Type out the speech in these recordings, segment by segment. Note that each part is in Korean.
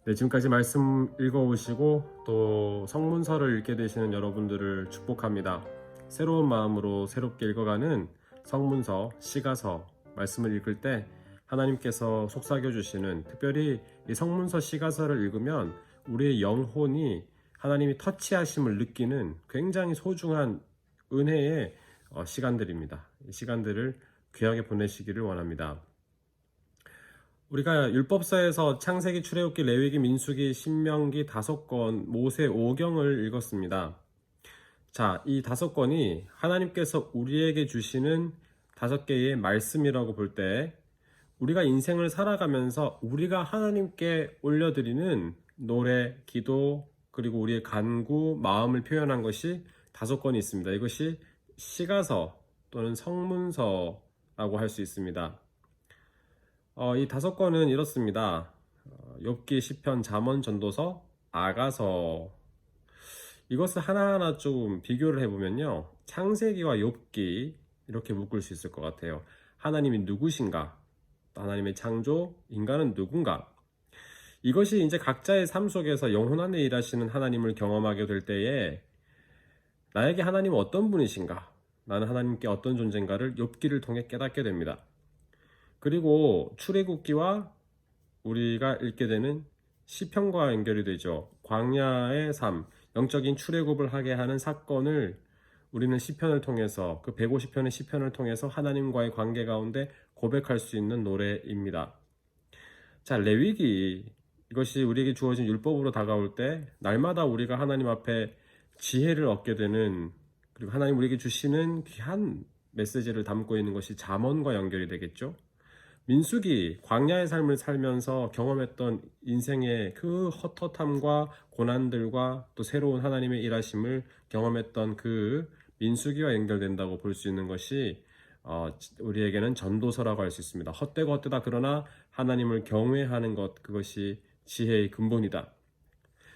네, 지금까지 말씀 읽어오시고 또 성문서를 읽게 되시는 여러분들을 축복합니다. 새로운 마음으로 새롭게 읽어가는 성문서, 시가서 말씀을 읽을 때 하나님께서 속삭여 주시는, 특별히 이 성문서 시가서를 읽으면 우리의 영혼이 하나님이 터치하심을 느끼는 굉장히 소중한 은혜의 시간들입니다. 이 시간들을 귀하게 보내시기를 원합니다. 우리가 율법서에서 창세기, 출애굽기, 레위기, 민수기, 신명기 5권, 모세 5경을 읽었습니다. 자, 이 5권이 하나님께서 우리에게 주시는 5개의 말씀이라고 볼 때, 우리가 인생을 살아가면서 우리가 하나님께 올려드리는 노래, 기도, 그리고 우리의 간구, 마음을 표현한 것이 5권이 있습니다. 이것이 시가서 또는 성문서라고 할 수 있습니다. 이 5권은 이렇습니다. 욥기, 시편, 잠언, 전도서, 아가서. 이것을 하나하나 좀 비교를 해보면요, 창세기와 욥기 이렇게 묶을 수 있을 것 같아요. 하나님이 누구신가? 하나님의 창조, 인간은 누군가? 이것이 이제 각자의 삶 속에서 영혼 안에 일하시는 하나님을 경험하게 될 때에, 나에게 하나님은 어떤 분이신가? 나는 하나님께 어떤 존재인가를 욥기를 통해 깨닫게 됩니다. 그리고 출애굽기와 우리가 읽게 되는 시편과 연결이 되죠. 광야의 삶, 영적인 출애굽을 하게 하는 사건을 우리는 시편을 통해서, 그 150편의 시편을 통해서 하나님과의 관계 가운데 고백할 수 있는 노래입니다. 자, 레위기, 이것이 우리에게 주어진 율법으로 다가올 때 날마다 우리가 하나님 앞에 지혜를 얻게 되는, 그리고 하나님 우리에게 주시는 귀한 메시지를 담고 있는 것이 잠언과 연결이 되겠죠. 민수기, 광야의 삶을 살면서 경험했던 인생의 그 헛헛함과 고난들과 또 새로운 하나님의 일하심을 경험했던 그 민수기와 연결된다고 볼 수 있는 것이 우리에게는 전도서라고 할 수 있습니다. 헛되고 헛되다 그러나 하나님을 경외하는 것, 그것이 지혜의 근본이다.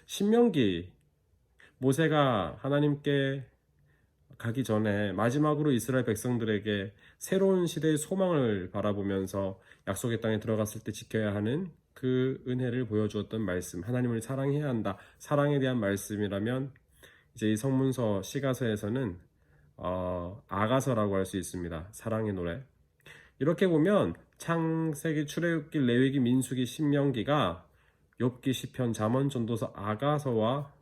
신명기, 모세가 하나님께 가기 전에 마지막으로 이스라엘 백성들에게 새로운 시대의 소망을 바라보면서 약속의 땅에 들어갔을 때 지켜야 하는 그 은혜를 보여주었던 말씀, 하나님을 사랑해야 한다, 사랑에 대한 말씀이라면, 이제 이 성문서 시가서에서는 아가서라고 할 수 있습니다. 사랑의 노래. 이렇게 보면 창세기, 출애굽기, 레위기, 민수기, 신명기가 욥기, 시편, 잠언, 전도서, 아가서와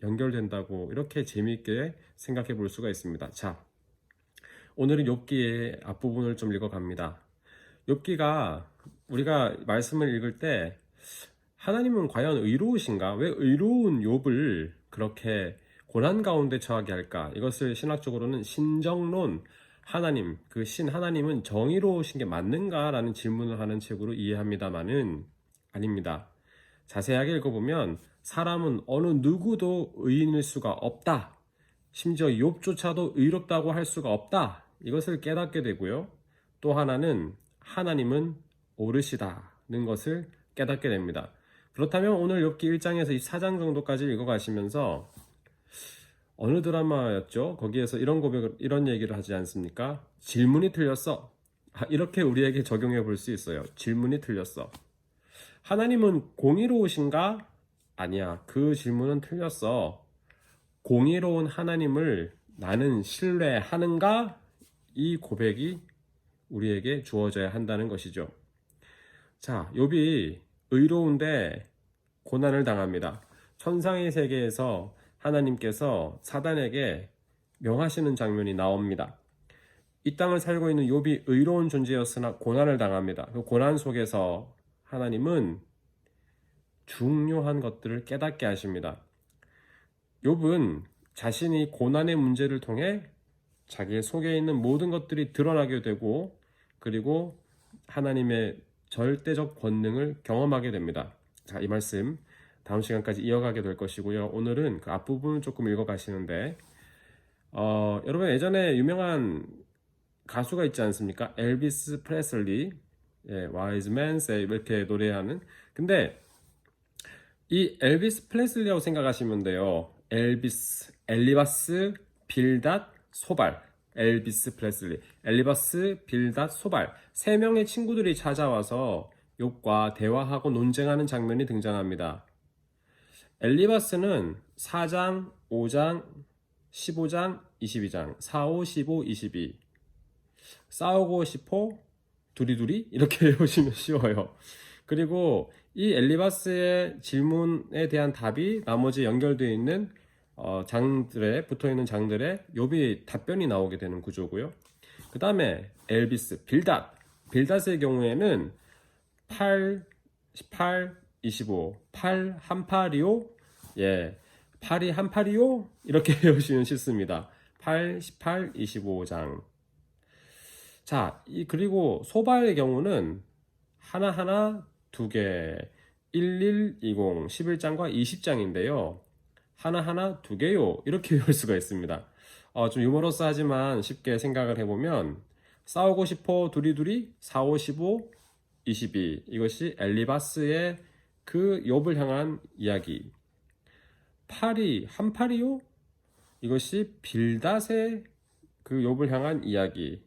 연결된다고 이렇게 재미있게 생각해 볼 수가 있습니다. 자, 오늘은 욥기의 앞부분을 좀 읽어갑니다. 욥기가 우리가 말씀을 읽을 때 하나님은 과연 의로우신가? 왜 의로운 욥을 그렇게 고난 가운데 처하게 할까? 이것을 신학적으로는 신정론, 하나님, 그 하나님은 정의로우신 게 맞는가라는 질문을 하는 책으로 이해합니다만은 아닙니다. 자세하게 읽어보면 사람은 어느 누구도 의인일 수가 없다. 심지어 욥조차도 의롭다고 할 수가 없다. 이것을 깨닫게 되고요. 또 하나는 하나님은 오르시다는 것을 깨닫게 됩니다. 그렇다면 오늘 욥기 1장에서 4장 정도까지 읽어가시면서 어느 드라마였죠? 거기에서 이런 얘기를 하지 않습니까? 질문이 틀렸어. 이렇게 우리에게 적용해 볼 수 있어요. 질문이 틀렸어. 하나님은 공의로우신가? 아니야. 그 질문은 틀렸어. 공의로운 하나님을 나는 신뢰하는가? 이 고백이 우리에게 주어져야 한다는 것이죠. 자, 욥이 의로운데 고난을 당합니다. 천상의 세계에서 하나님께서 사단에게 명하시는 장면이 나옵니다. 이 땅을 살고 있는 욥이 의로운 존재였으나 고난을 당합니다. 그 고난 속에서 하나님은 중요한 것들을 깨닫게 하십니다. 욥은 자신이 고난의 문제를 통해 자기의 속에 있는 모든 것들이 드러나게 되고, 그리고 하나님의 절대적 권능을 경험하게 됩니다. 자, 이 말씀 다음 시간까지 이어가게 될 것이고요. 오늘은 그 앞부분을 조금 읽어가시는데, 여러분 예전에 유명한 가수가 있지 않습니까? 엘비스 프레슬리, Wise Man Say 이렇게 노래하는. 근데 이 엘비스 프레슬리라고 생각하시면 돼요. 엘리바스, 빌닷, 소발. 엘비스 프레슬리, 엘리바스, 빌닷, 소발. 3명의 친구들이 찾아와서 욥과 대화하고 논쟁하는 장면이 등장합니다. 엘리바스는 4장, 5장, 15장, 22장, 4, 5, 15, 22. 싸우고 싶어? 두리두리? 이렇게 외우시면 쉬워요. 그리고 이 엘리바스의 질문에 대한 답이 나머지 연결되어 있는 장들에 붙어있는 장들의 욥이 답변이 나오게 되는 구조고요. 그 다음에 엘비스, 빌닷의 경우에는 8, 18, 25, 8 한팔이요? 예, 8이 한팔이요? 이렇게 외우시면 쉽습니다. 8, 18, 25장. 자, 그리고 소발의 경우는 하나하나 두 개, 11, 20, 11장과 20장인데요. 하나하나 두 개요. 이렇게 외울 수가 있습니다. 좀 유머러스하지만 쉽게 생각을 해보면 싸우고 싶어 두리두리 4, 5, 15, 22 이것이 엘리바스의 그 욥을 향한 이야기. 팔이 한팔이요? 이것이 빌닷의 그 욥을 향한 이야기.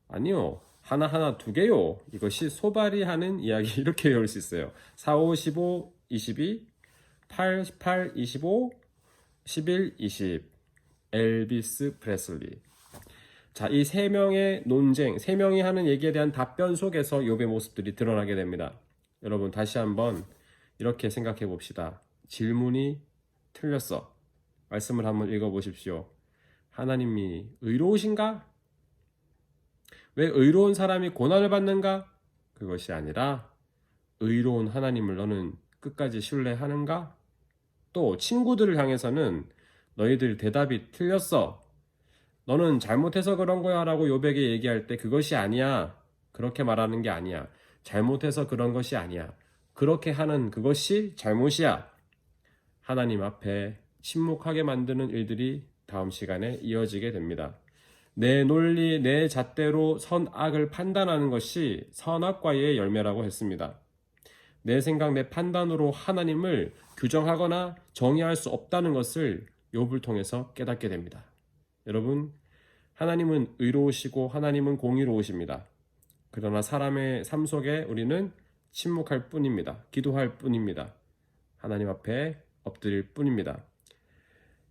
아니요. 하나하나 두 개요. 이것이 소발이 하는 이야기. 이렇게 외울 수 있어요. 4, 5, 15, 22 8, 18, 25 11, 20 엘비스 프레슬리. 자, 이 세 명의 논쟁, 세 명이 하는 얘기에 대한 답변 속에서 욥의 모습들이 드러나게 됩니다. 여러분 다시 한번 이렇게 생각해 봅시다. 질문이 틀렸어. 말씀을 한번 읽어 보십시오. 하나님이 의로우신가? 왜 의로운 사람이 고난을 받는가? 그것이 아니라 의로운 하나님을 너는 끝까지 신뢰하는가? 또 친구들을 향해서는 너희들 대답이 틀렸어. 너는 잘못해서 그런 거야 라고 욥에게 얘기할 때 그것이 아니야. 그렇게 말하는 게 아니야. 잘못해서 그런 것이 아니야. 그렇게 하는 그것이 잘못이야. 하나님 앞에 침묵하게 만드는 일들이 다음 시간에 이어지게 됩니다. 내 논리, 내 잣대로 선악을 판단하는 것이 선악과의 열매라고 했습니다. 내 생각, 내 판단으로 하나님을 규정하거나 정의할 수 없다는 것을 욥을 통해서 깨닫게 됩니다. 여러분, 하나님은 의로우시고 하나님은 공의로우십니다. 그러나 사람의 삶 속에 우리는 침묵할 뿐입니다. 기도할 뿐입니다. 하나님 앞에 엎드릴 뿐입니다.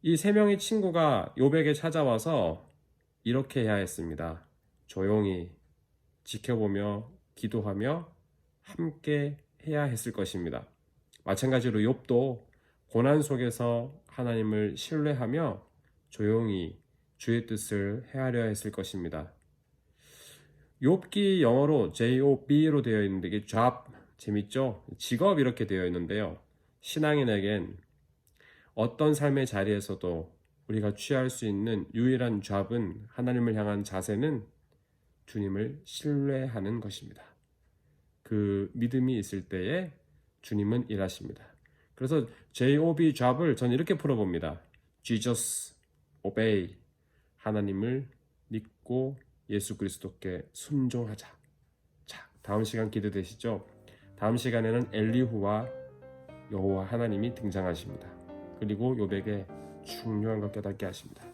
이 세 명의 친구가 욥에게 찾아와서 이렇게 해야 했습니다. 조용히 지켜보며 기도하며 함께 해야 했을 것입니다. 마찬가지로 욥도 고난 속에서 하나님을 신뢰하며 조용히 주의 뜻을 헤아려 했을 것입니다. 욥기 영어로 JOB로 되어 있는데 이게 job 재밌죠? 직업 이렇게 되어 있는데요. 신앙인에겐 어떤 삶의 자리에서도 우리가 취할 수 있는 유일한 job은 하나님을 향한 자세는 주님을 신뢰하는 것입니다. 그 믿음이 있을 때에 주님은 일하십니다. 그래서 JOB job을 전 이렇게 풀어봅니다. Jesus obey. 하나님을 믿고 예수 그리스도께 순종하자. 자, 다음 시간 기대되시죠? 다음 시간에는 엘리후와 여호와 하나님이 등장하십니다. 그리고 욥에게 중요한 것 깨닫게 하십니다.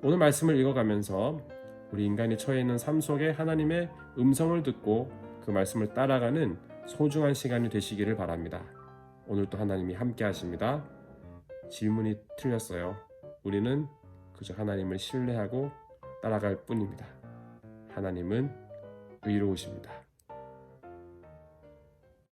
오늘 말씀을 읽어가면서 우리 인간이 처해 있는 삶 속에 하나님의 음성을 듣고 그 말씀을 따라가는 소중한 시간이 되시기를 바랍니다. 오늘도 하나님이 함께 하십니다. 질문이 틀렸어요. 우리는 그저 하나님을 신뢰하고 따라갈 뿐입니다. 하나님은 의로우십니다.